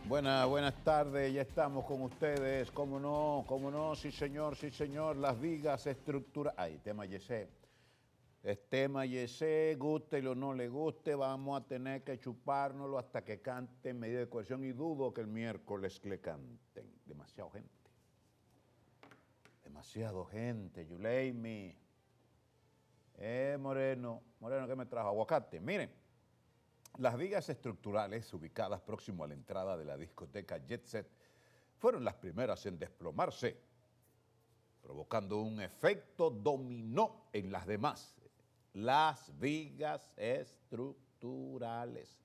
Buenas tardes, ya estamos con ustedes, cómo no, sí señor, las vigas estructurales. Ay, tema Yesé. Es tema Yesé, guste o no le guste, vamos a tener que chupárnoslo hasta que canten medida de cohesión y dudo que el miércoles le canten. Demasiado gente, Yuleimi. Moreno, ¿qué me trajo? Aguacate. Miren. Las vigas estructurales ubicadas próximo a la entrada de la discoteca Jet Set fueron las primeras en desplomarse, provocando un efecto dominó en las demás. Las vigas estructurales.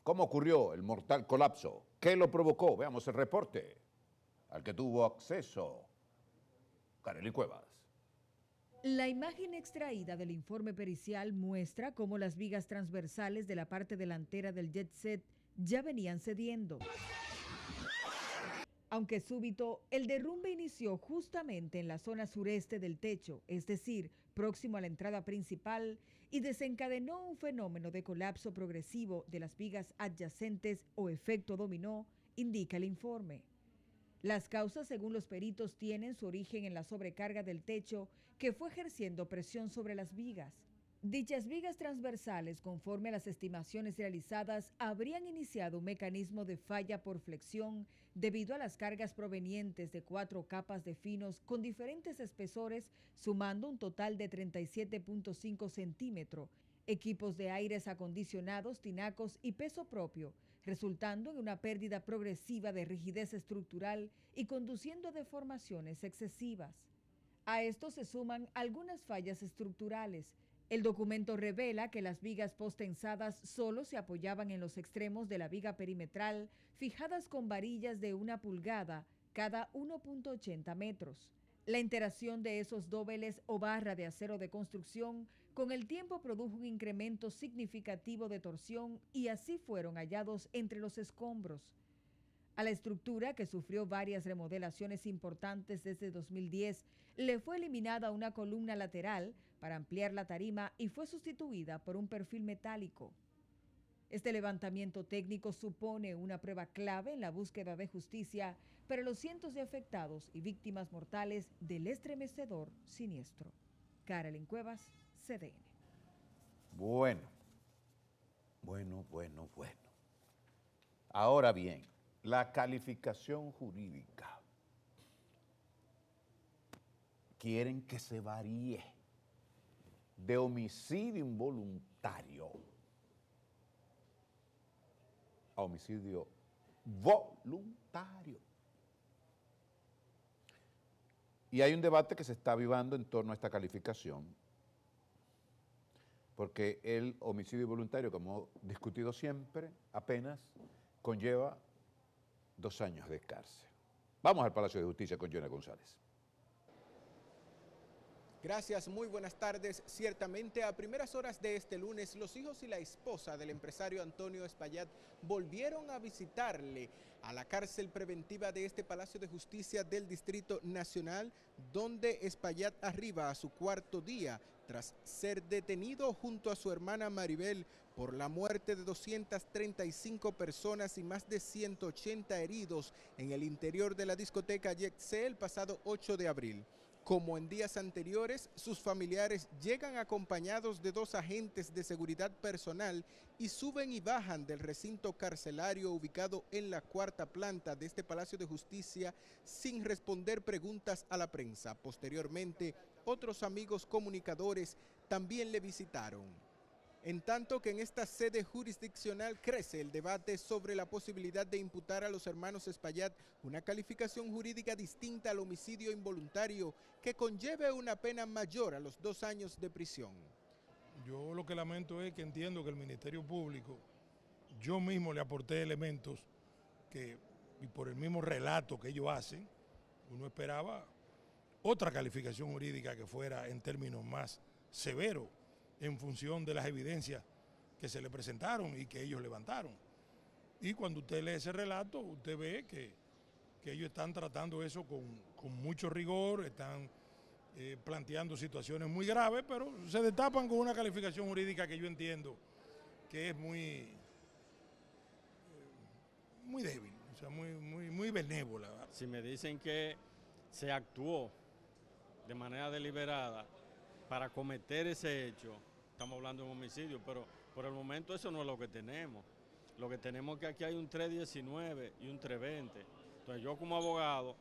¿Cómo ocurrió el mortal colapso? ¿Qué lo provocó? Veamos el reporte al que tuvo acceso Karely Cuevas. La imagen extraída del informe pericial muestra cómo las vigas transversales de la parte delantera del Jet Set ya venían cediendo. Aunque súbito, el derrumbe inició justamente en la zona sureste del techo, es decir, próximo a la entrada principal, y desencadenó un fenómeno de colapso progresivo de las vigas adyacentes o efecto dominó, indica el informe. Las causas, según los peritos, tienen su origen en la sobrecarga del techo que fue ejerciendo presión sobre las vigas. Dichas vigas transversales, conforme a las estimaciones realizadas, habrían iniciado un mecanismo de falla por flexión debido a las cargas provenientes de 4 capas de finos con diferentes espesores, sumando un total de 37.5 centímetros, equipos de aires acondicionados, tinacos y peso propio, resultando en una pérdida progresiva de rigidez estructural y conduciendo a deformaciones excesivas. A esto se suman algunas fallas estructurales. El documento revela que las vigas postensadas solo se apoyaban en los extremos de la viga perimetral, fijadas con varillas de 1 pulgada cada 1.80 metros. La interacción de esos doveles o barra de acero de construcción con el tiempo produjo un incremento significativo de torsión y así fueron hallados entre los escombros. A la estructura, que sufrió varias remodelaciones importantes desde 2010, le fue eliminada una columna lateral para ampliar la tarima y fue sustituida por un perfil metálico. Este levantamiento técnico supone una prueba clave en la búsqueda de justicia para los cientos de afectados y víctimas mortales del estremecedor siniestro. Karely Cuevas, CDN. Bueno. Ahora bien, la calificación jurídica. Quieren que se varíe de homicidio involuntario a homicidio voluntario. Y hay un debate que se está avivando en torno a esta calificación, porque el homicidio voluntario, como hemos discutido siempre, apenas conlleva 2 años de cárcel. Vamos al Palacio de Justicia con Johnny González. Gracias, muy buenas tardes. Ciertamente, a primeras horas de este lunes, los hijos y la esposa del empresario Antonio Espaillat volvieron a visitarle a la cárcel preventiva de este Palacio de Justicia del Distrito Nacional, donde Espaillat arriba a su 4º día tras ser detenido junto a su hermana Maribel por la muerte de 235 personas y más de 180 heridos en el interior de la discoteca Jet Set el pasado 8 de abril. Como en días anteriores, sus familiares llegan acompañados de 2 agentes de seguridad personal y suben y bajan del recinto carcelario ubicado en la 4ª planta de este Palacio de Justicia sin responder preguntas a la prensa. Posteriormente, otros amigos comunicadores también le visitaron. En tanto que en esta sede jurisdiccional crece el debate sobre la posibilidad de imputar a los hermanos Espaillat una calificación jurídica distinta al homicidio involuntario que conlleve una pena mayor a los 2 años de prisión. Yo lo que lamento es que entiendo que el Ministerio Público, yo mismo le aporté elementos que, y por el mismo relato que ellos hacen, uno esperaba otra calificación jurídica que fuera en términos más severos, en función de las evidencias que se le presentaron y que ellos levantaron. Y cuando usted lee ese relato, usted ve que ellos están tratando eso con mucho rigor, están planteando situaciones muy graves, pero se destapan con una calificación jurídica que yo entiendo que es muy débil. o sea, muy benévola. Si me dicen que se actuó de manera deliberada para cometer ese hecho, estamos hablando de un homicidio, pero por el momento eso no es lo que tenemos. Lo que tenemos es que aquí hay un 319 y un 320. Entonces yo como abogado,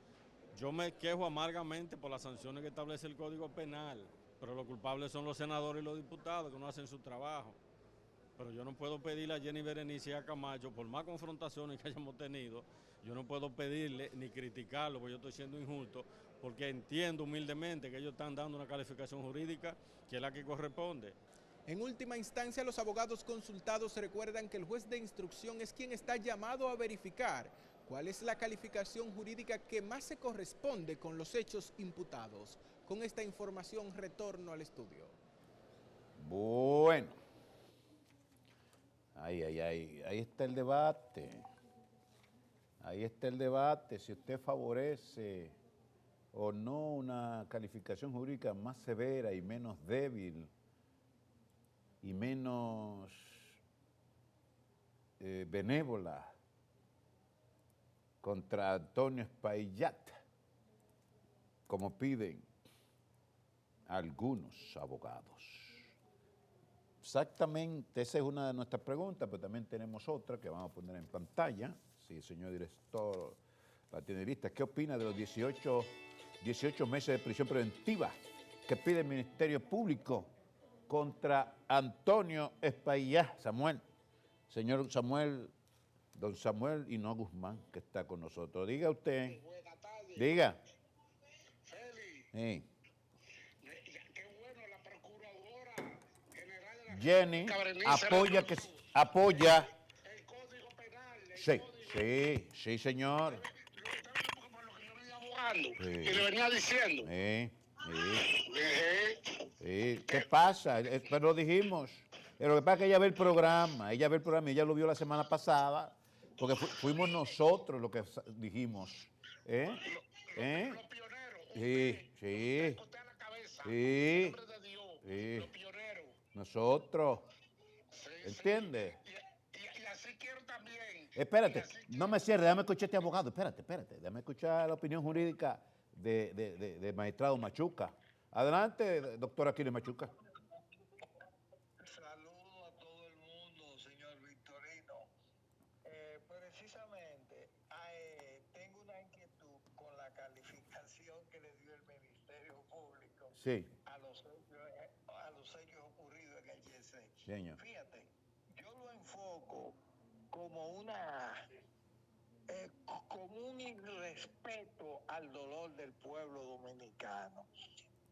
yo me quejo amargamente por las sanciones que establece el Código Penal, pero los culpables son los senadores y los diputados que no hacen su trabajo. Pero yo no puedo pedirle a Jenny Berenice y a Camacho, por más confrontaciones que hayamos tenido, yo no puedo pedirle ni criticarlo, porque yo estoy siendo injusto, porque entiendo humildemente que ellos están dando una calificación jurídica que es la que corresponde. En última instancia, los abogados consultados recuerdan que el juez de instrucción es quien está llamado a verificar cuál es la calificación jurídica que más se corresponde con los hechos imputados. Con esta información retorno al estudio. Bueno, ahí está el debate. Ahí está el debate, si usted favorece o no una calificación jurídica más severa y menos débil y menos benévola contra Antonio Espaillat, como piden algunos abogados. Exactamente, esa es una de nuestras preguntas, pero también tenemos otra que vamos a poner en pantalla. Sí, señor director, la tiene lista. ¿Qué opina de los 18 meses de prisión preventiva que pide el Ministerio Público contra Antonio Espaillat? Samuel, señor Samuel, don Samuel y no Guzmán, que está con nosotros. Diga usted. Buenas tardes. Diga. Félix. Sí. Qué bueno, la Procuradora General de la Jenny Cabreniza apoya que apoya. el Código Penal. Sí, sí, señor. Por lo que yo venía abogando Sí. y le venía diciendo. Sí. ¿Qué pasa? Pero lo dijimos. Lo que pasa es que ella ve el programa, y ella lo vio la semana pasada, porque fuimos nosotros los que dijimos. Los pioneros. Sí. Usted a la cabeza. Sí. En nombre de Dios. Sí. Los pioneros. Nosotros. Sí, ¿Entiendes? Y así quiero también. Espérate, no me cierre, déjame escuchar a este abogado, espérate, déjame escuchar la opinión jurídica de magistrado Machuca. Adelante, doctor Aquiles Machuca. Saludo a todo el mundo, señor Victorino. Precisamente, tengo una inquietud con la calificación que le dio el Ministerio Público Sí. a los hechos ocurridos en el YC. Señor. Fíjate, yo lo enfoco como como un irrespeto al dolor del pueblo dominicano.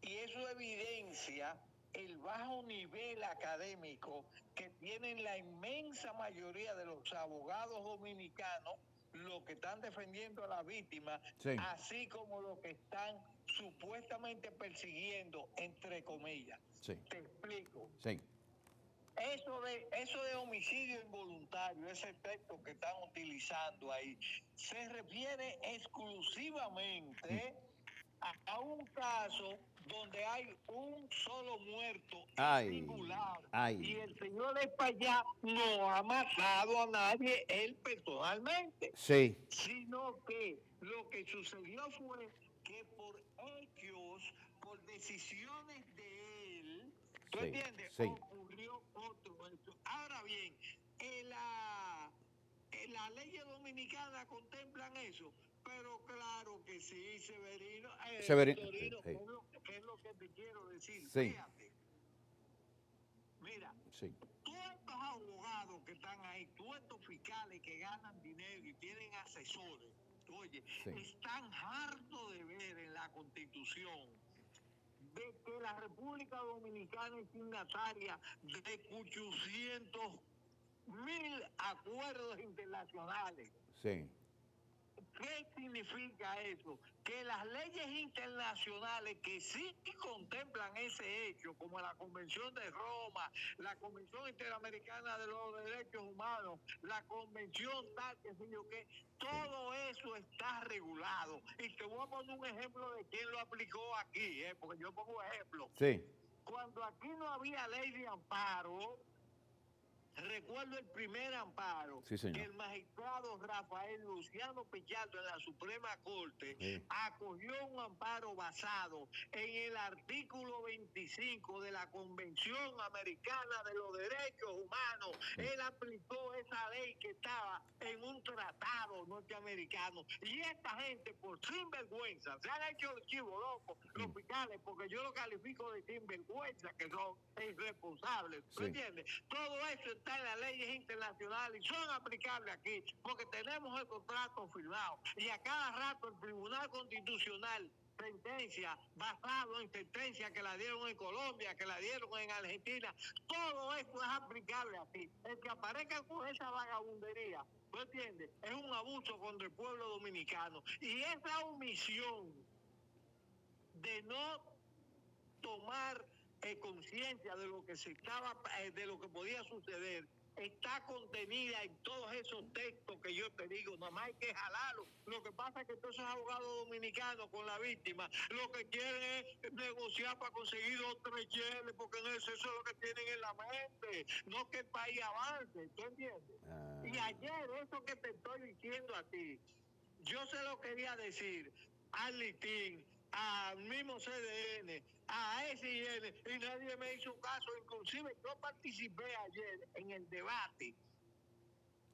Y eso evidencia el bajo nivel académico que tienen la inmensa mayoría de los abogados dominicanos, los que están defendiendo a la víctima, Sí. así como los que están supuestamente persiguiendo, entre comillas. Sí. Te explico. Sí. Eso de homicidio involuntario, ese texto que están utilizando ahí, se refiere exclusivamente a un caso donde hay un solo muerto singular. Y el señor Espaillat no ha matado a nadie él personalmente. Sí. Sino que lo que sucedió fue que por hechos, por decisiones de él, ¿tú Sí, entiendes? sí. Ocurrió otro hecho. Ahora bien, las leyes dominicanas contemplan eso, pero claro que sí, Severino. Victorino, sí. ¿qué es lo que te quiero decir? Sí. Fíjate. Mira, Sí. todos estos abogados que están ahí, todos estos fiscales que ganan dinero y tienen asesores, oye, Sí. están hartos de ver en la Constitución de que la República Dominicana es signataria de 800.000 acuerdos internacionales. Sí. ¿Qué significa eso? Que las leyes internacionales que sí contemplan ese hecho, como la Convención de Roma, la Convención Interamericana de los Derechos Humanos, la Convención tal, que sé yo qué, todo eso está regulado. Y te voy a poner un ejemplo de quién lo aplicó aquí, porque yo pongo ejemplo. Sí. Cuando aquí no había ley de amparo, Recuerdo el primer amparo Sí, señor. que el magistrado Rafael Luciano Pichardo en la Suprema Corte Sí. acogió un amparo basado en el artículo 25 de la Convención Americana de los Derechos Humanos. Sí. Él aplicó esa ley que estaba en un tratado norteamericano. Y esta gente, por sinvergüenza, se han hecho el chivo loco, los fiscales, porque yo lo califico de sinvergüenza, que son irresponsables. ¿Tú Sí. entiendes? Todo eso está en las leyes internacionales y son aplicables aquí, porque tenemos el contrato firmado. Y a cada rato el Tribunal Constitucional sentencia basado en sentencia que la dieron en Colombia, que la dieron en Argentina. Todo esto es aplicable aquí. El que aparezca con esa vagabundería, ¿tú entiendes? Es un abuso contra el pueblo dominicano. Y esa omisión de no tomar conciencia de lo que se estaba, de lo que podía suceder, está contenida en todos esos textos que yo te digo, nada más hay que jalarlo. Lo que pasa es que todos esos abogados dominicanos con la víctima, lo que quieren es negociar para conseguir otros cheles, porque eso es lo que tienen en la mente, no que el país avance, ¿tú entiendes? Y ayer, eso que te estoy diciendo a ti, yo se lo quería decir al litín, al mismo CDN, a SIN, y nadie me hizo caso. Inclusive yo participé ayer en el debate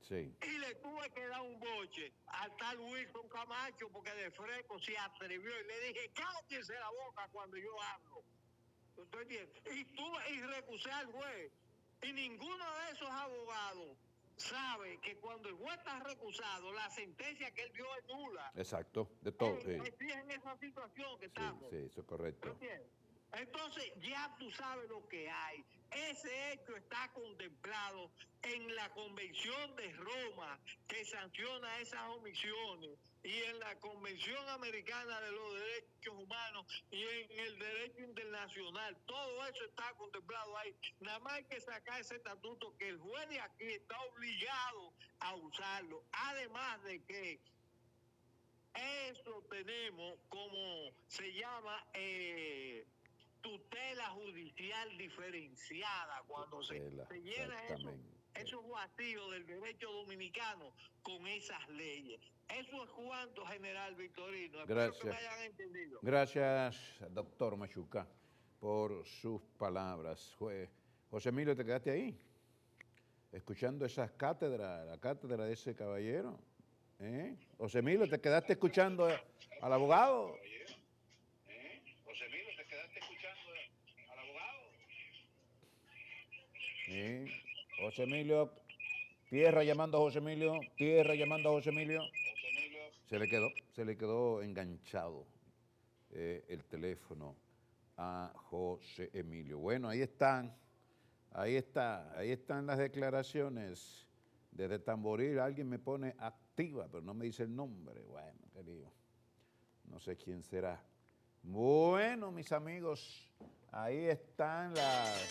Sí. y le tuve que dar un boche al tal Wilson Camacho porque de fresco se atrevió y le dije, cállese la boca cuando yo hablo. ¿Tú entiendes? Y recusé al juez. Y ninguno de esos abogados sabe que cuando el juez está recusado, la sentencia que él dio es nula. Exacto, de todo. Sí. Es en esa situación que Sí, estamos. sí, eso es correcto. ¿Entiendes? Entonces ya tú sabes lo que hay. Ese hecho está contemplado en la Convención de Roma que sanciona esas omisiones y en la Convención Americana de los Derechos Humanos y en el derecho internacional. Todo eso está contemplado ahí. Nada más hay que sacar ese estatuto que el juez de aquí está obligado a usarlo. Además de que eso tenemos como se llama tutela judicial diferenciada cuando Tutela, se llena exactamente. esos vacíos del derecho dominicano con esas leyes. Eso es cuanto, general Victorino. Espero Gracias. que me hayan entendido. Gracias, doctor Machuca, por sus palabras. José Emilio, ¿te quedaste ahí? Escuchando esas cátedras, la cátedra de ese caballero. José Emilio, ¿te quedaste escuchando al abogado? José Emilio, ¿te quedaste escuchando al abogado? José Emilio, tierra llamando a José Emilio, tierra llamando a José Emilio. Se le quedó enganchado el teléfono a José Emilio. Bueno, ahí están las declaraciones desde Tamboril. Alguien me pone activa, pero no me dice el nombre. Bueno, querido, no sé quién será. Bueno, mis amigos, ahí están las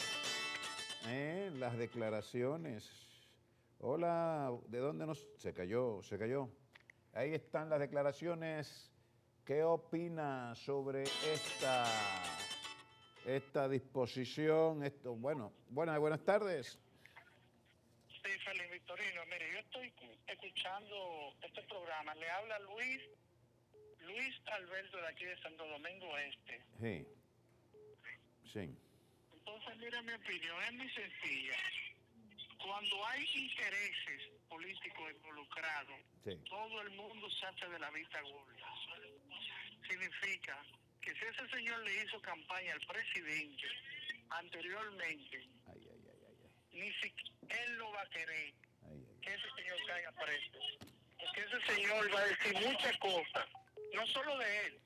declaraciones. Hola, ¿de dónde nos...? Se cayó. Ahí están las declaraciones. ¿Qué opina sobre esta disposición? Buenas tardes. Sí, Félix Victorino. Mire, yo estoy escuchando este programa. Le habla Luis Alberto de aquí de Santo Domingo Este. Sí. Entonces, mira, mi opinión es muy sencilla. Cuando hay intereses políticos involucrados, Sí. todo el mundo se hace de la vista gorda. Significa que si ese señor le hizo campaña al presidente anteriormente, ni siquiera él lo va a querer que ese señor caiga preso. Porque ese señor va a decir muchas cosas, no solo de él,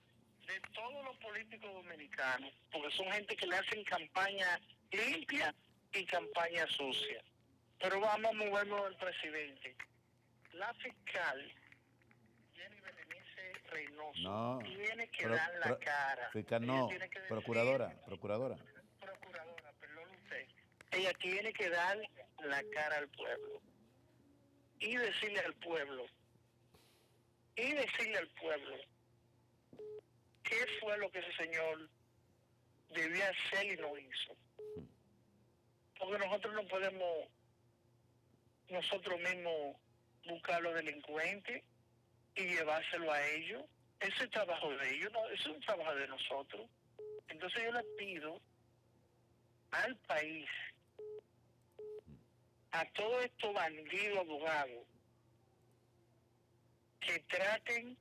de todos los políticos dominicanos, porque son gente que le hacen campaña limpia y campaña sucia. Pero vamos a movernos del presidente. La fiscal Jenny Berenice Reynoso tiene que dar la cara. Fiscal no, procuradora, perdón usted. Ella tiene que dar la cara al pueblo y decirle al pueblo qué fue lo que ese señor debía hacer y no hizo. Porque nosotros no podemos nosotros mismos buscar a los delincuentes y llevárselo a ellos. Ese es trabajo de ellos, no, eso es un trabajo de nosotros. Entonces yo le pido al país, a todos estos bandidos abogados, que traten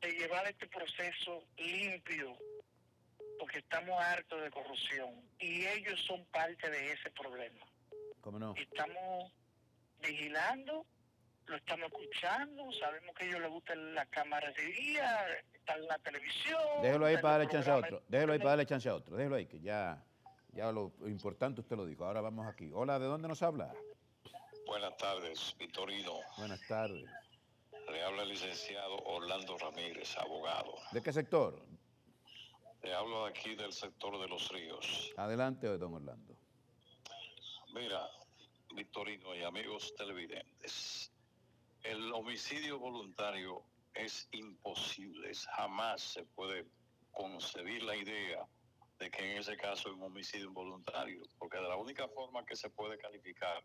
de llevar este proceso limpio, porque estamos hartos de corrupción y ellos son parte de ese problema. ¿Cómo no? Estamos vigilando, lo estamos escuchando, sabemos que a ellos les gusta la cámara de día, están en la televisión. Déjelo ahí para darle chance a programas. otro. Déjelo ahí para darle chance a otro. Déjelo ahí, que ya lo importante usted lo dijo. Ahora vamos aquí. Hola, ¿de dónde nos habla? Buenas tardes, Vitorino. Buenas tardes. Le habla el licenciado Orlando Ramírez, abogado. ¿De qué sector? Le hablo aquí del sector de Los Ríos. Adelante, don Orlando. Mira, Vitorino y amigos televidentes, el homicidio voluntario es imposible, jamás se puede concebir la idea de que en ese caso es un homicidio involuntario, porque de la única forma que se puede calificar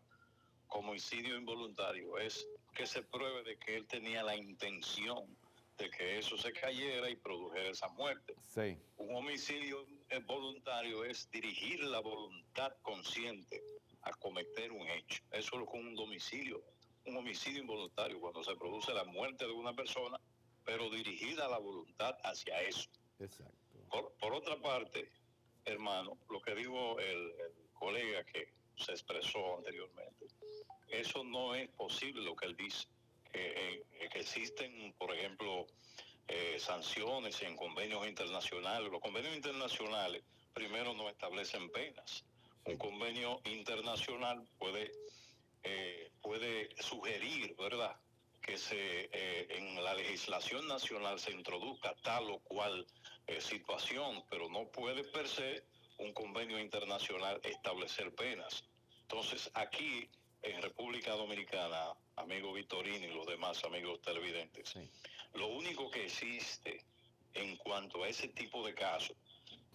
como homicidio involuntario es que se pruebe de que él tenía la intención de que eso se cayera y produjera esa muerte. Sí. Un homicidio voluntario es dirigir la voluntad consciente a cometer un hecho. Eso es lo que es un homicidio involuntario, cuando se produce la muerte de una persona, pero dirigida la voluntad hacia eso. Exacto. Por otra parte, hermano, lo que dijo el colega que se expresó anteriormente, eso no es posible lo que él dice, que existen, por ejemplo, sanciones en convenios internacionales. Los convenios internacionales primero no establecen penas. Un convenio internacional puede sugerir, ¿verdad?, que en la legislación nacional se introduzca tal o cual situación, pero no puede per se un convenio internacional establecer penas. Entonces, aquí en República Dominicana, amigo Vitorino y los demás amigos televidentes, sí, lo único que existe en cuanto a ese tipo de casos,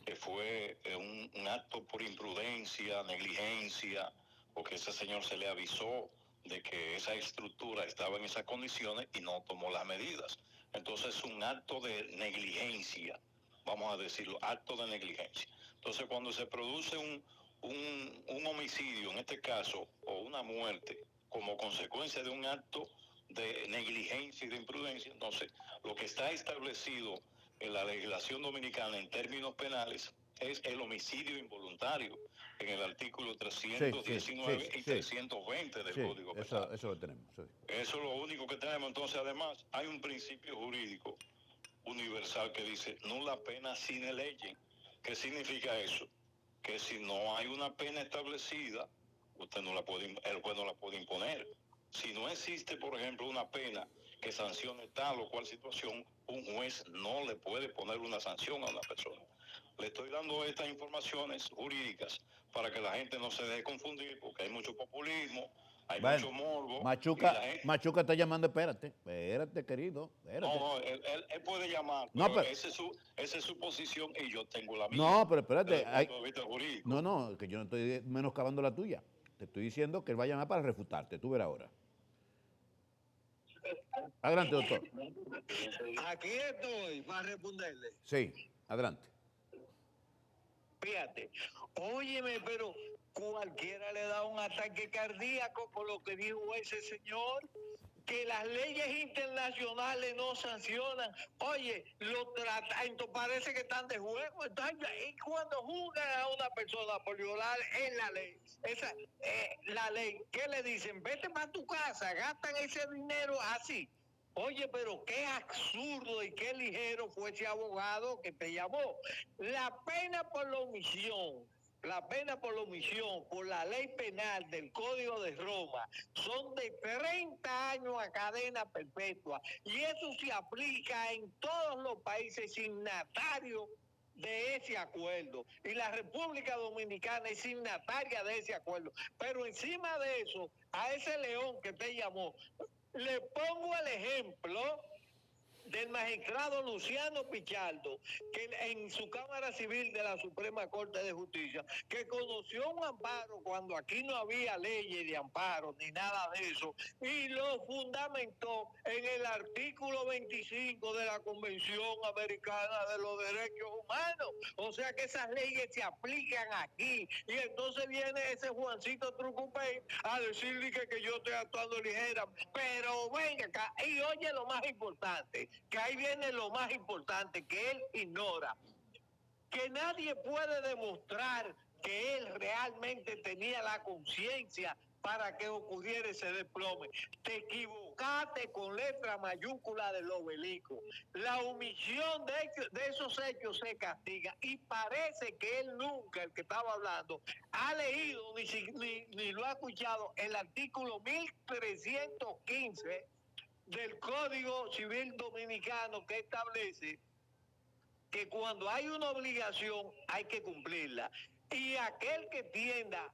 que fue un acto por imprudencia, negligencia, porque ese señor se le avisó de que esa estructura estaba en esas condiciones y no tomó las medidas. Entonces, un acto de negligencia, vamos a decirlo, acto de negligencia. Entonces, cuando se produce un homicidio, en este caso, o una muerte, como consecuencia de un acto de negligencia y de imprudencia, entonces, lo que está establecido en la legislación dominicana en términos penales es el homicidio involuntario, en el artículo 319 y 320 del Código Penal. Eso lo tenemos. Sí. Eso es lo único que tenemos. Entonces, además, hay un principio jurídico universal que dice nulla pena sine lege. ¿Qué significa eso? Que si no hay una pena establecida, el juez no la puede imponer. Si no existe, por ejemplo, una pena que sancione tal o cual situación, un juez no le puede poner una sanción a una persona. Le estoy dando estas informaciones jurídicas para que la gente no se deje confundir, porque hay mucho populismo, hay mucho morbo. Machuca está llamando, espérate, querido. Espérate. No, él puede llamar, no, pero esa es su posición y yo tengo la mía. No, pero espérate. Desde el punto de vista jurídico. No, que yo no estoy menoscabando la tuya. Te estoy diciendo que él va a llamar para refutarte, tú verás ahora. Adelante, doctor. Aquí estoy para responderle. Sí, adelante. Fíjate, óyeme, pero cualquiera le da un ataque cardíaco por lo que dijo ese señor, que las leyes internacionales no sancionan. Oye, entonces parece que están de juego. Entonces, y cuando juzgan a una persona por violar la ley, la ley, ¿qué le dicen? Vete para tu casa, gastan ese dinero así. Oye, pero qué absurdo y qué ligero fue ese abogado que te llamó. La pena por la omisión, por la ley penal del Código de Roma, son de 30 años a cadena perpetua. Y eso se aplica en todos los países signatarios de ese acuerdo. Y la República Dominicana es signataria de ese acuerdo. Pero encima de eso, a ese león que te llamó, le pongo el ejemplo del magistrado Luciano Pichardo, que en su Cámara Civil de la Suprema Corte de Justicia, que conoció un amparo cuando aquí no había leyes de amparo ni nada de eso, y lo fundamentó en el artículo 25 de la Convención Americana de los Derechos Humanos. O sea que esas leyes se aplican aquí. Y entonces viene ese Juancito Trucupey a decirle que yo estoy actuando ligera. Pero venga acá, y oye lo más importante, que ahí viene lo más importante, que él ignora, que nadie puede demostrar que él realmente tenía la conciencia para que ocurriera ese desplome. Te equivocaste con letra mayúscula del obelisco. La omisión de esos hechos se castiga, y parece que él nunca, el que estaba hablando, ha leído ni lo ha escuchado el artículo 1315 del Código Civil Dominicano, que establece que cuando hay una obligación hay que cumplirla, y aquel que tienda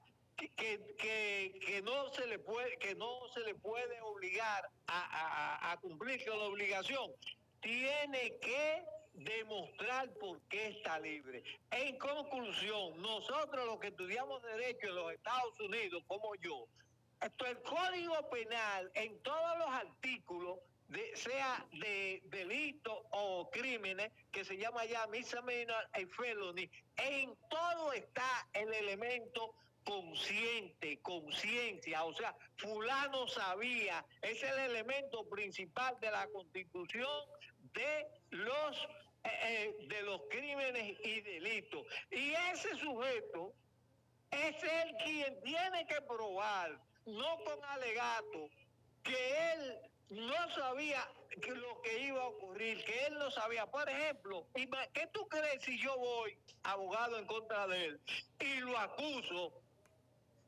que no se le puede obligar a cumplir con la obligación, tiene que demostrar por qué está libre. En conclusión, nosotros los que estudiamos derecho en los Estados Unidos, como yo, el Código Penal en todos los artículos, sea de delitos o crímenes, que se llama ya misdemeanor y felony, en todo está el elemento conciencia, o sea, fulano sabía, es el elemento principal de la Constitución de los crímenes y delitos. Y ese sujeto es el quien tiene que probar, no con alegato, que él no sabía lo que iba a ocurrir, que él no sabía. Por ejemplo, ¿qué tú crees si yo voy, abogado, en contra de él, y lo acuso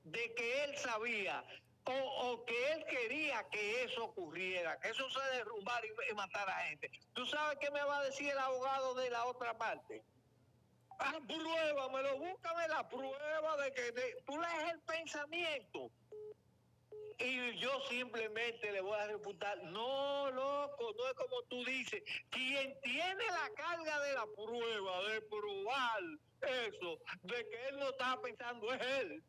de que él sabía o que él quería que eso ocurriera, que eso se derrumbara y matara a gente? ¿Tú sabes qué me va a decir el abogado de la otra parte? Pruébamelo, búscame la prueba de que tú lees el pensamiento. Y yo simplemente le voy a refutar: no, loco, no es como tú dices. Quien tiene la carga de la prueba, de probar eso, de que él no estaba pensando, es él.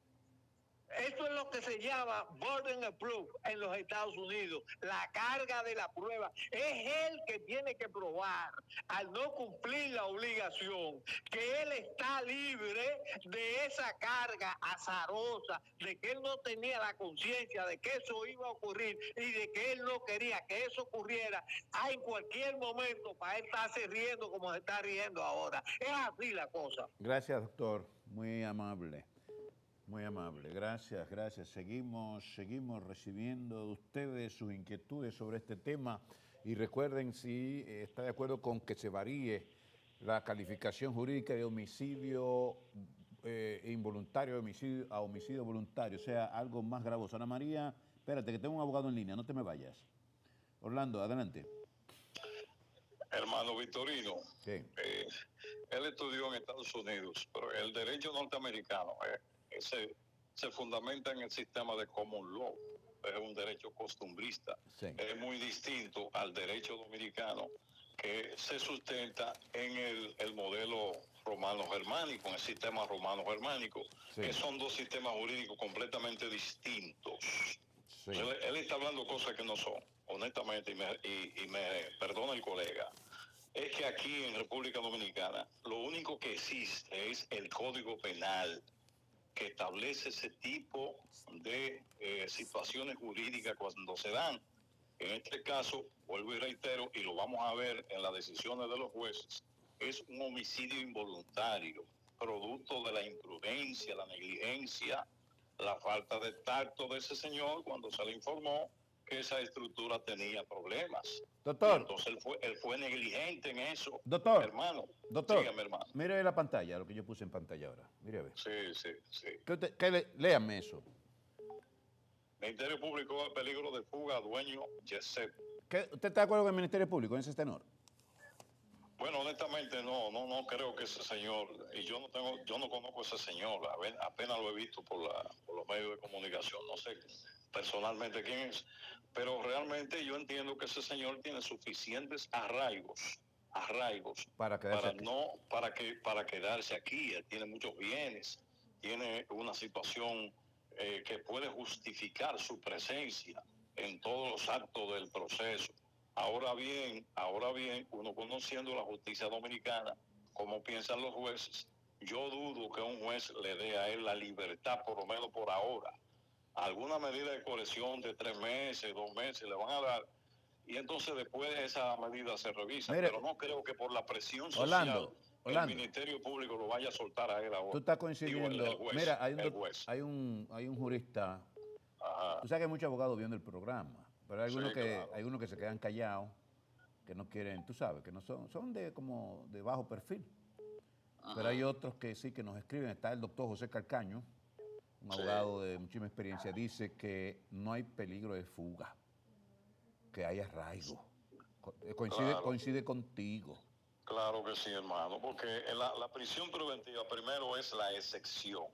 Esto es lo que se llama burden of proof en los Estados Unidos, la carga de la prueba. Es él que tiene que probar, al no cumplir la obligación, que él está libre de esa carga azarosa, de que él no tenía la conciencia de que eso iba a ocurrir y de que él no quería que eso ocurriera en cualquier momento, para él estarse riendo como se está riendo ahora. Es así la cosa. Gracias, doctor. Muy amable. Muy amable, gracias. Seguimos recibiendo de ustedes sus inquietudes sobre este tema, y recuerden si está de acuerdo con que se varíe la calificación jurídica de homicidio involuntario a homicidio voluntario, o sea, algo más gravoso. Ana María, espérate, que tengo un abogado en línea, no te me vayas. Orlando, adelante. Hermano Victorino, Sí. Él estudió en Estados Unidos, pero el derecho norteamericano se fundamenta en el sistema de common law, es un derecho costumbrista. Sí. Es muy distinto al derecho dominicano, que se sustenta en el modelo romano-germánico, en el sistema romano-germánico, Sí. que son dos sistemas jurídicos completamente distintos. Sí. Él está hablando cosas que no son, honestamente, y me perdona el colega. Es que aquí en República Dominicana lo único que existe es el Código Penal, que establece ese tipo de situaciones jurídicas cuando se dan. En este caso, vuelvo y reitero, y lo vamos a ver en las decisiones de los jueces, es un homicidio involuntario, producto de la imprudencia, la negligencia, la falta de tacto de ese señor cuando se le informó que esa estructura tenía problemas. Doctor. Entonces él fue negligente en eso. Doctor. Hermano. Doctor, Dígame, hermano. mire la pantalla, lo que yo puse en pantalla ahora. Mire a ver. Sí. Léame eso. Ministerio Público a peligro de fuga, dueño Yeset. ¿Usted está de acuerdo con el Ministerio Público en ese tenor? Bueno, honestamente no creo que ese señor, y yo no conozco a ese señor, apenas lo he visto por los medios de comunicación, no sé personalmente quién es, pero realmente yo entiendo que ese señor tiene suficientes arraigos para para quedarse aquí. Él tiene muchos bienes, tiene una situación que puede justificar su presencia en todos los actos del proceso. Ahora bien, uno conociendo la justicia dominicana, cómo piensan los jueces, yo dudo que un juez le dé a él la libertad, por lo menos por ahora. Alguna medida de coerción de 3 meses, 2 meses le van a dar, y entonces después esa medida se revisa. Mire, pero no creo que por la presión social el Ministerio Público lo vaya a soltar a él ahora. Tú estás coincidiendo. Digo, el juez, mira, hay un jurista. Ajá. Tú sabes que hay muchos abogados viendo el programa, pero hay algunos, Sí, claro. hay algunos que se quedan callados, que no quieren, tú sabes, que no son como de bajo perfil. Ajá. Pero hay otros que sí que nos escriben. Está el doctor José Calcaño, un abogado de muchísima experiencia, dice que no hay peligro de fuga, que hay arraigo. Coincide contigo. Claro que sí, hermano, porque la prisión preventiva primero es la excepción.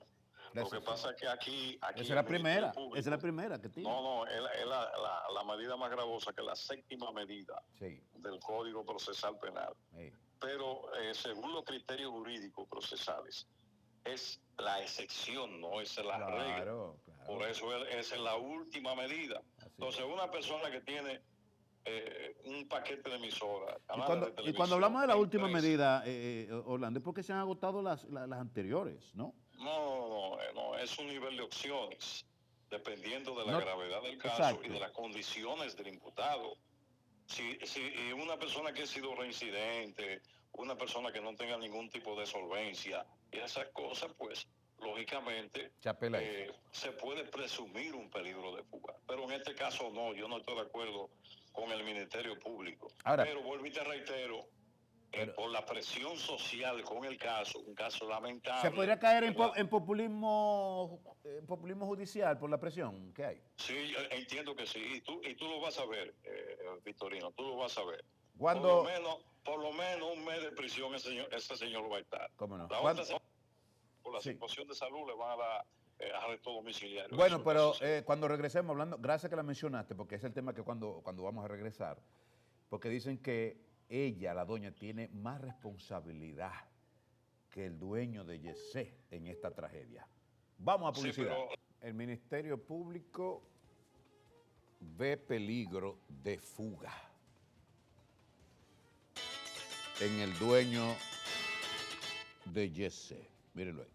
Lo que pasa es que aquí esa es la primera, que tiene. No, es la medida más gravosa, que es la 7ª medida del Código Procesal Penal. Sí. Pero según los criterios jurídicos procesales, es la excepción, no es la regla. Claro. Por eso es la última medida. Entonces, una persona que tiene un paquete de emisoras. Y cuando hablamos de la última medida, Orlando, es porque se han agotado las anteriores, ¿no? No, es un nivel de opciones, dependiendo de la gravedad del caso. Exacto. Y de las condiciones del imputado. Si una persona que ha sido reincidente, una persona que no tenga ningún tipo de solvencia, y esas cosas, pues, lógicamente, se puede presumir un peligro de fuga. Pero en este caso no, yo no estoy de acuerdo con el Ministerio Público. Ahora, pero vuelvo y te reitero, por la presión social con el caso, un caso lamentable. ¿Se podría caer en populismo judicial por la presión que hay? Sí, yo entiendo que sí, y tú lo vas a ver, Victorino, tú lo vas a ver. Cuando, por lo menos un mes de prisión ese señor va a estar. ¿Cómo no? Por la situación de salud le van a dar arresto domiciliario. Bueno, pero cuando regresemos, hablando, gracias que la mencionaste, porque es el tema que cuando vamos a regresar, porque dicen que ella, la doña, tiene más responsabilidad que el dueño de Yesé en esta tragedia. Vamos a publicidad. Sí, el Ministerio Público ve peligro de fuga en el dueño de Yesé. Mírenlo ahí.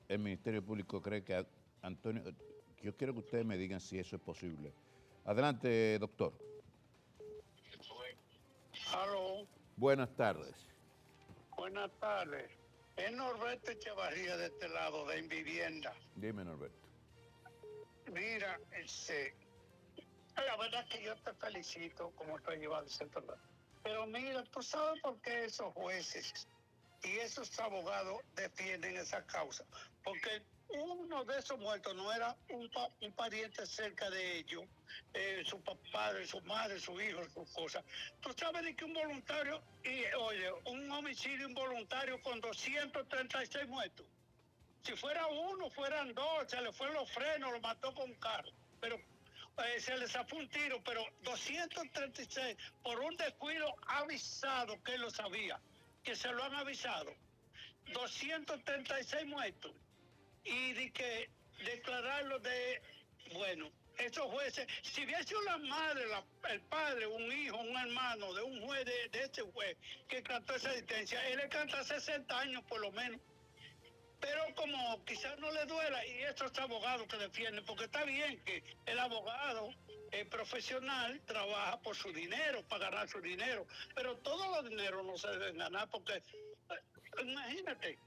El Ministerio Público cree que Antonio... Yo quiero que ustedes me digan si eso es posible. Adelante, doctor. Aló. Buenas tardes. Buenas tardes. Es Norberto Echevarría de este lado, de Invivienda. Dime, Norberto. Mira, la verdad que yo te felicito como tú has llevado ese tema. Pero mira, ¿tú sabes por qué esos jueces y esos abogados defienden esa causa? Porque uno de esos muertos no era un pariente cerca de ellos, su padre, su madre, su hijo, sus cosas. Tú sabes de que un voluntario, un homicidio involuntario con 236 muertos. Si fuera uno, fueran dos, se le fueron los frenos, lo mató con un carro. Pero se le zafó un tiro, pero 236 por un descuido avisado, que él lo sabía, que se lo han avisado. 236 muertos. Y de que declararlo bueno, esos jueces, si hubiese sido la madre, el padre, un hijo, un hermano de un juez, de ese juez que cantó esa sentencia, él le canta 60 años por lo menos. Pero como quizás no le duela, y estos abogados que defienden, porque está bien que el abogado profesional trabaja por su dinero, para ganar su dinero, pero todos los dineros no se deben ganar, porque imagínate,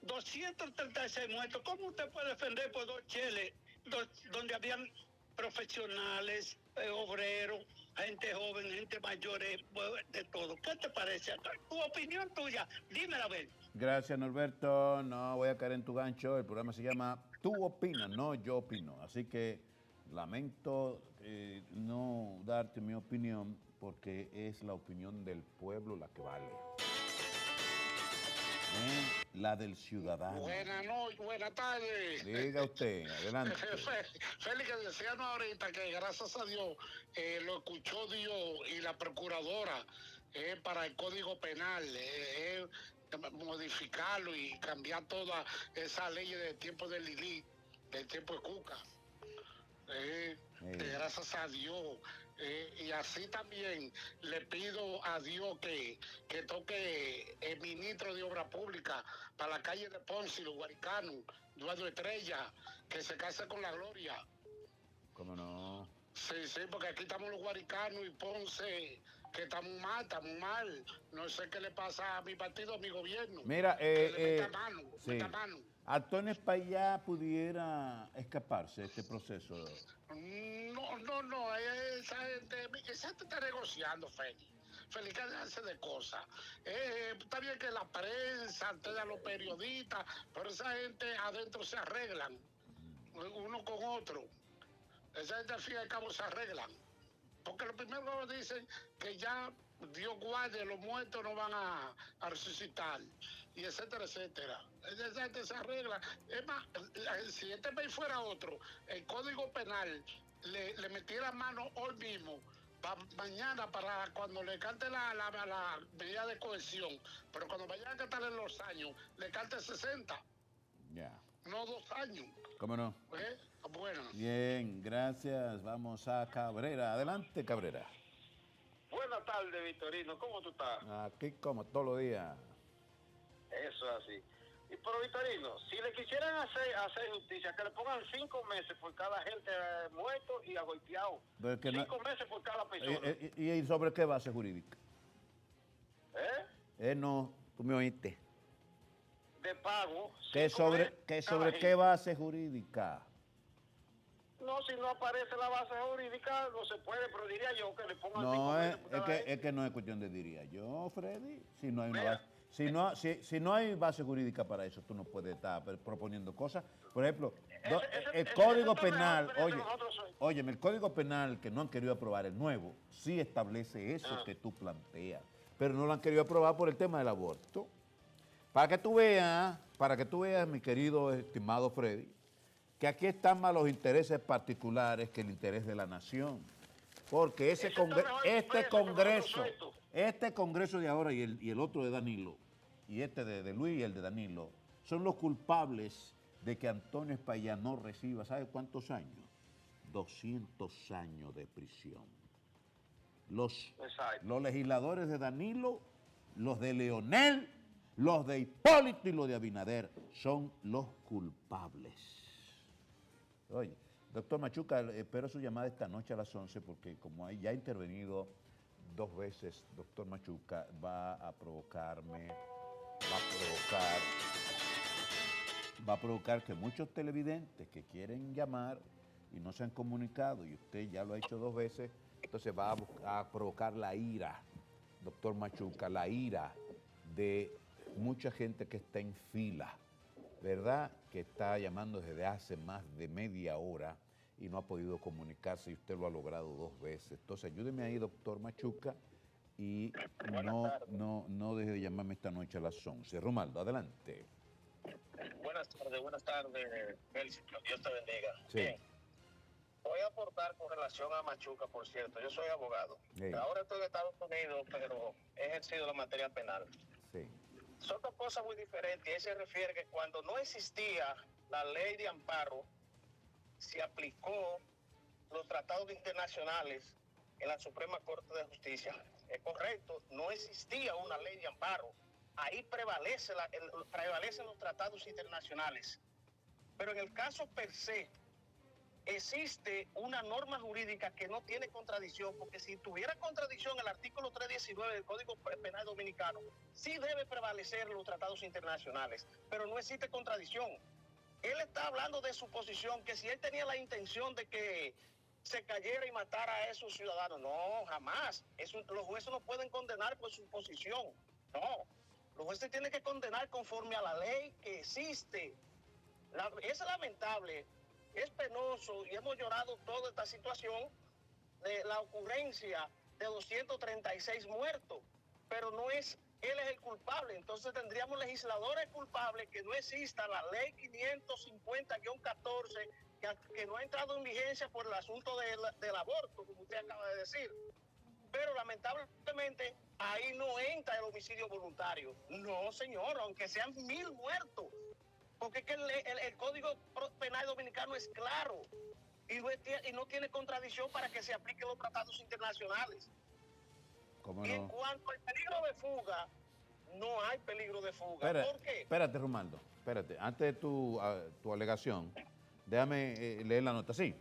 236 muertos, ¿cómo usted puede defender por dos cheles donde habían profesionales, obreros, gente joven, gente mayor, de todo? ¿Qué te parece? Tu opinión tuya, dímela a ver. Gracias, Norberto. No voy a caer en tu gancho. El programa se llama Tú opinas, no yo opino. Así que lamento no darte mi opinión porque es la opinión del pueblo la que vale. la del ciudadano. Buenas noches, buenas tardes. Diga usted, adelante. Félix, decíamos ahorita que gracias a Dios lo escuchó Dios y la procuradora para el Código Penal, modificarlo y cambiar toda esa ley del tiempo de Lili, del tiempo de Cuca. Gracias a Dios. Y así también le pido a Dios que toque el ministro de Obras Públicas para la calle de Ponce y los guaricanos, Eduardo Estrella, que se case con la gloria. ¿Cómo no? Sí, porque aquí estamos los guaricanos y Ponce, que estamos mal. No sé qué le pasa a mi partido, a mi gobierno. Mira, meta mano, sí. meta mano. ¿Antonio Espaillat pudiera escaparse de este proceso? No, esa gente está negociando, Félix. Félix, que hace de cosas. Está bien que la prensa, ustedes los periodistas, pero esa gente adentro se arreglan, uno con otro. Esa gente al fin y al cabo se arreglan. Porque lo primero que dicen que ya Dios guarde, los muertos no van a resucitar, y etcétera, etcétera. Esa gente se arregla. Es más, si este país fuera otro, el Código Penal le metiera mano hoy mismo, mañana, para cuando le cante la medida de cohesión, pero cuando vayan a cantarle los años, le cante 60. Ya. No 2 años. ¿Cómo no? Bueno. Bien, gracias. Vamos a Cabrera. Adelante, Cabrera. Buenas tardes, Victorino. ¿Cómo tú estás? Aquí como todos los días. Eso es así. Y pero, Victorino, si le quisieran hacer justicia, que le pongan 5 meses por cada gente muerto y agolpeado. 5 meses por cada persona. ¿Y sobre qué base jurídica? No, tú me oíste. De pago. ¿Sobre qué base jurídica? No, si no aparece la base jurídica, no se puede, pero diría yo que le pongan 5 No, meses por cada es que no es cuestión de diría yo, Freddy. Si no hay una base. Si no hay base jurídica para eso, tú no puedes estar proponiendo cosas. Por ejemplo, el Código Penal, óyeme, el Código Penal que no han querido aprobar, el nuevo, sí establece eso que tú planteas, pero no lo han querido aprobar por el tema del aborto. Para que tú veas, mi querido, estimado Freddy, que aquí están más los intereses particulares que el interés de la nación. Porque este Congreso de ahora y el otro de Danilo, y este de Luis y el de Danilo, son los culpables de que Antonio Espaillat no reciba, ¿sabe cuántos años? 200 años de prisión. Los legisladores de Danilo, los de Leonel, los de Hipólito y los de Abinader son los culpables. Oye, doctor Machuca, espero su llamada esta noche a las 11 porque como ya ha intervenido 2 veces, doctor Machuca, va a provocar que muchos televidentes que quieren llamar y no se han comunicado, y usted ya lo ha hecho 2 veces, entonces va a provocar la ira, doctor Machuca, la ira de mucha gente que está en fila, ¿verdad? Que está llamando desde hace más de media hora y no ha podido comunicarse, y usted lo ha logrado 2 veces. Entonces ayúdeme ahí, doctor Machuca, y no deje de llamarme esta noche a las 11. Romaldo, adelante. Buenas tardes, Félix. Dios te bendiga. Sí. Bien. Voy a aportar con relación a Machuca, por cierto. Yo soy abogado. Sí. Ahora estoy en Estados Unidos, pero he ejercido la materia penal. Sí. Son 2 cosas muy diferentes. Él se refiere que cuando no existía la ley de amparo, se aplicó los tratados internacionales en la Suprema Corte de Justicia. Es correcto, no existía una ley de amparo. Ahí prevalecen los tratados internacionales. Pero en el caso per se, existe una norma jurídica que no tiene contradicción, porque si tuviera contradicción el artículo 319 del Código Penal Dominicano, sí debe prevalecer los tratados internacionales, pero no existe contradicción. Él está hablando de su posición, que si él tenía la intención de que se cayera y matara a esos ciudadanos, no, jamás. Los jueces no pueden condenar por su posición, no. Los jueces tienen que condenar conforme a la ley que existe. Es lamentable, es penoso y hemos llorado toda esta situación de la ocurrencia de 236 muertos, pero no es él es el culpable. Entonces tendríamos legisladores culpables, que no exista la ley 550-14, que no ha entrado en vigencia por el asunto del aborto, como usted acaba de decir. Pero lamentablemente ahí no entra el homicidio voluntario. No, señor, aunque sean 1000 muertos. Porque es que el Código Penal Dominicano es claro y no tiene contradicción para que se apliquen los tratados internacionales. ¿Cómo Y en no? cuanto al peligro de fuga, no hay peligro de fuga. Espera, ¿Por qué? espérate, Romaldo, espérate. Antes de tu alegación, déjame leer la nota. Sí.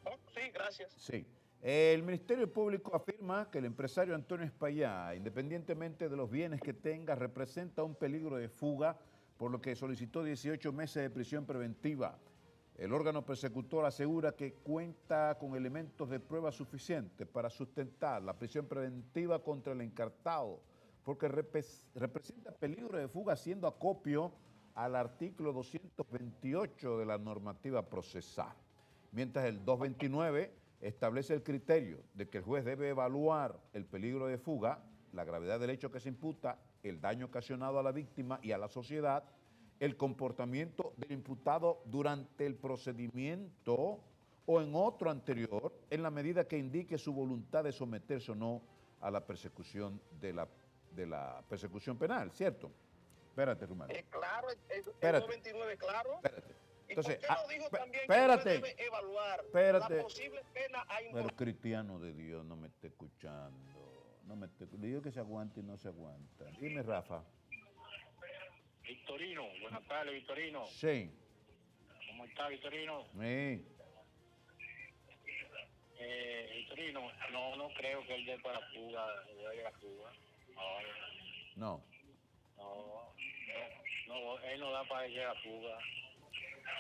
Oh, sí, gracias. Sí. El Ministerio Público afirma que el empresario Antonio Espaillá, independientemente de los bienes que tenga, representa un peligro de fuga, por lo que solicitó 18 meses de prisión preventiva. El órgano persecutor asegura que cuenta con elementos de prueba suficientes para sustentar la prisión preventiva contra el encartado, porque representa peligro de fuga, siendo acopio al artículo 228 de la normativa procesal. Mientras el 229 establece el criterio de que el juez debe evaluar el peligro de fuga, la gravedad del hecho que se imputa, el daño ocasionado a la víctima y a la sociedad, el comportamiento del imputado durante el procedimiento o en otro anterior, en la medida que indique su voluntad de someterse o no a la persecución de la persecución penal, ¿cierto? Espérate, Rumano. Claro, el Espérate. 229, claro. Espérate. Entonces, ¿Y por qué no dijo también espérate. que usted debe evaluar Espérate. la posible pena a Pero cristiano de Dios, no me esté escuchando. Le digo que se aguanta y no se aguanta. Dime, Rafa. Victorino, buenas tardes, Victorino. Sí. ¿Cómo está, Victorino? Sí. Victorino, no creo que él dé para fuga, dé la fuga. No. No, él no da para ir a la fuga.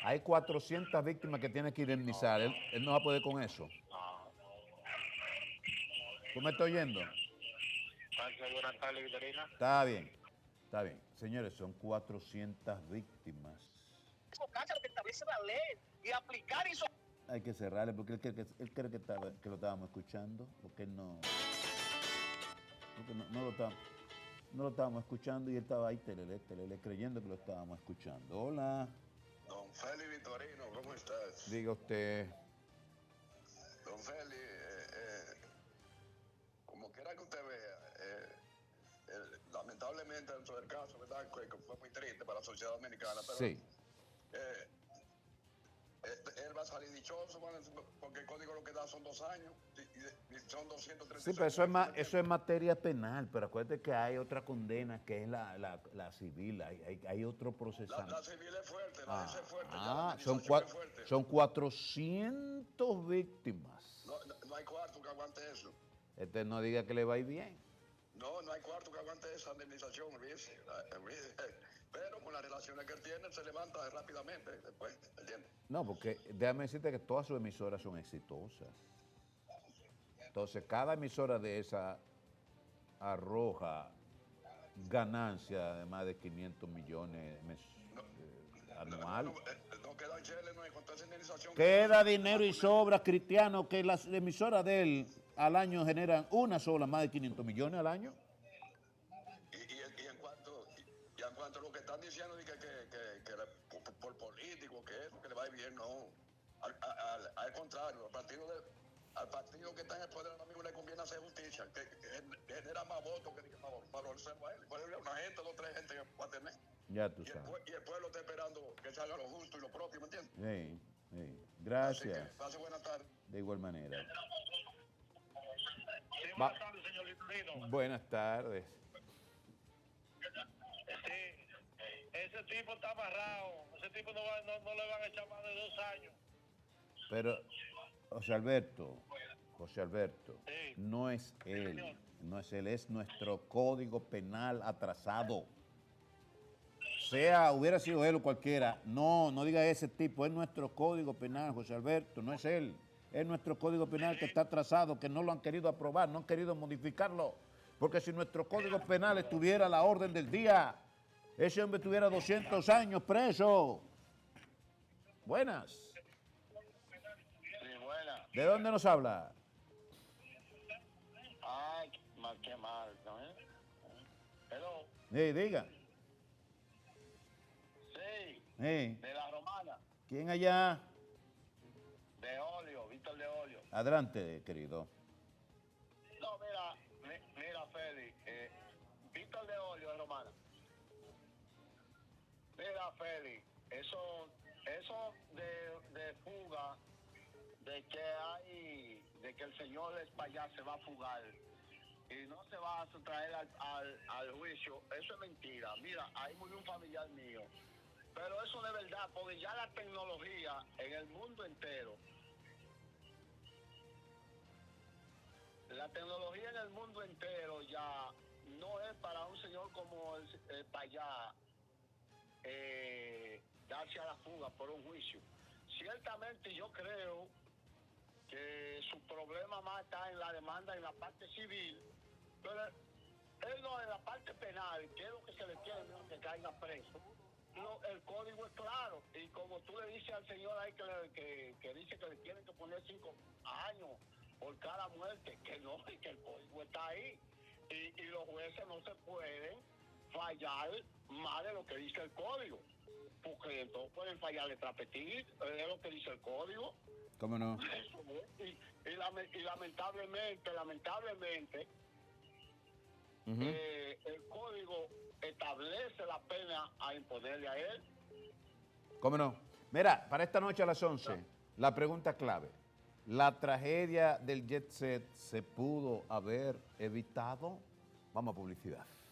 Hay 400 víctimas que tiene que indemnizar. Él no va a poder con eso. ¿Tú me estás oyendo? Buenas tardes, Victorino. Está bien. Está bien. Señores, son 400 víctimas. Enfocarse a lo que establece la ley y aplicar eso. Hay que cerrarle porque él cree que lo estábamos escuchando, porque él no lo estábamos escuchando y él estaba ahí telele, creyendo que lo estábamos escuchando. Hola. Don Feli Victorino, ¿cómo estás? Diga usted. Don Feli, como quiera que usted vea, lamentablemente dentro del caso, ¿verdad? Que fue muy triste para la sociedad dominicana, pero sí. Él va a salir dichoso, porque el código lo que da son 2 años y son 236. Sí, pero eso es materia penal, pero acuérdate que hay otra condena que es la civil, hay otro procesamiento. La civil es fuerte, la es fuerte. Son 400 víctimas. No hay cuarto que aguante eso. No diga que le va a ir bien. No hay cuarto que aguante esa indemnización, olvídese. Pero con las relaciones que él tiene, se levanta rápidamente después, ¿entiendes? No, porque déjame decirte que todas sus emisoras son exitosas. Entonces, cada emisora de esa arroja ganancia de más de 500 millones anual. No queda chele, no hay con toda esa indemnización. Queda dinero y sobra, Cristiano, que las emisoras de él al año generan una sola más de 500 millones al año. Y en cuanto a lo que están diciendo de que por político, que eso, que le va a ir bien, no. Al contrario, al partido que está en el poder ahora mismo le conviene hacer justicia, que genera más votos que favorecerlo a él. Una gente, 2 o 3 gente que va a tener. Ya tú sabes. Y el pueblo está esperando que se haga lo justo y lo propio, ¿me entiendes? Sí. Gracias. Así que pase buenas tardes. De igual manera. Sí, buenas tardes, señor Victorino. Buenas tardes. Sí, ese tipo está amarrado. Ese tipo no le van a echar más de 2 años. Pero, José Alberto, sí. No es él, es nuestro código penal atrasado. Hubiera sido él o cualquiera, no diga ese tipo, es nuestro código penal, José Alberto, no es él. Es nuestro código penal que está atrasado, que no lo han querido aprobar, no han querido modificarlo. Porque si nuestro código penal estuviera a la orden del día, ese hombre tuviera 200 años preso. Buenas. Sí, buenas. ¿De dónde nos habla? Ay, qué mal, ¿no? Hello. Diga. Sí, Sí. de la Romana, ¿Quién allá? de Olio, Víctor de Olio. Adelante, querido. No, mira, Félix, Víctor de Olio de Romana. Mira, Félix, eso de fuga, de que el señor Espaillat se va a fugar y no se va a sustraer al juicio, eso es mentira. Mira, ahí murió un familiar mío. Pero eso de verdad, porque ya la tecnología en el mundo entero, ya no es para un señor como el Espaillat darse a la fuga por un juicio. Ciertamente yo creo que su problema más está en la demanda en la parte civil, pero él no en la parte penal, que es lo que se le quiere, ¿no? Que caiga preso. No, el código es claro, y como tú le dices al señor ahí que dice que le tienen que poner 5 años por cada muerte, que no, y que el código está ahí, y los jueces no se pueden fallar más de lo que dice el código, porque entonces pueden fallarle trapetir, es lo que dice el código. ¿Cómo no? Y lamentablemente, el código establece la pena a imponerle a él. ¿Cómo no? Mira, para esta noche a las 11, la pregunta clave. ¿La tragedia del Jet Set se pudo haber evitado? Vamos a publicidad.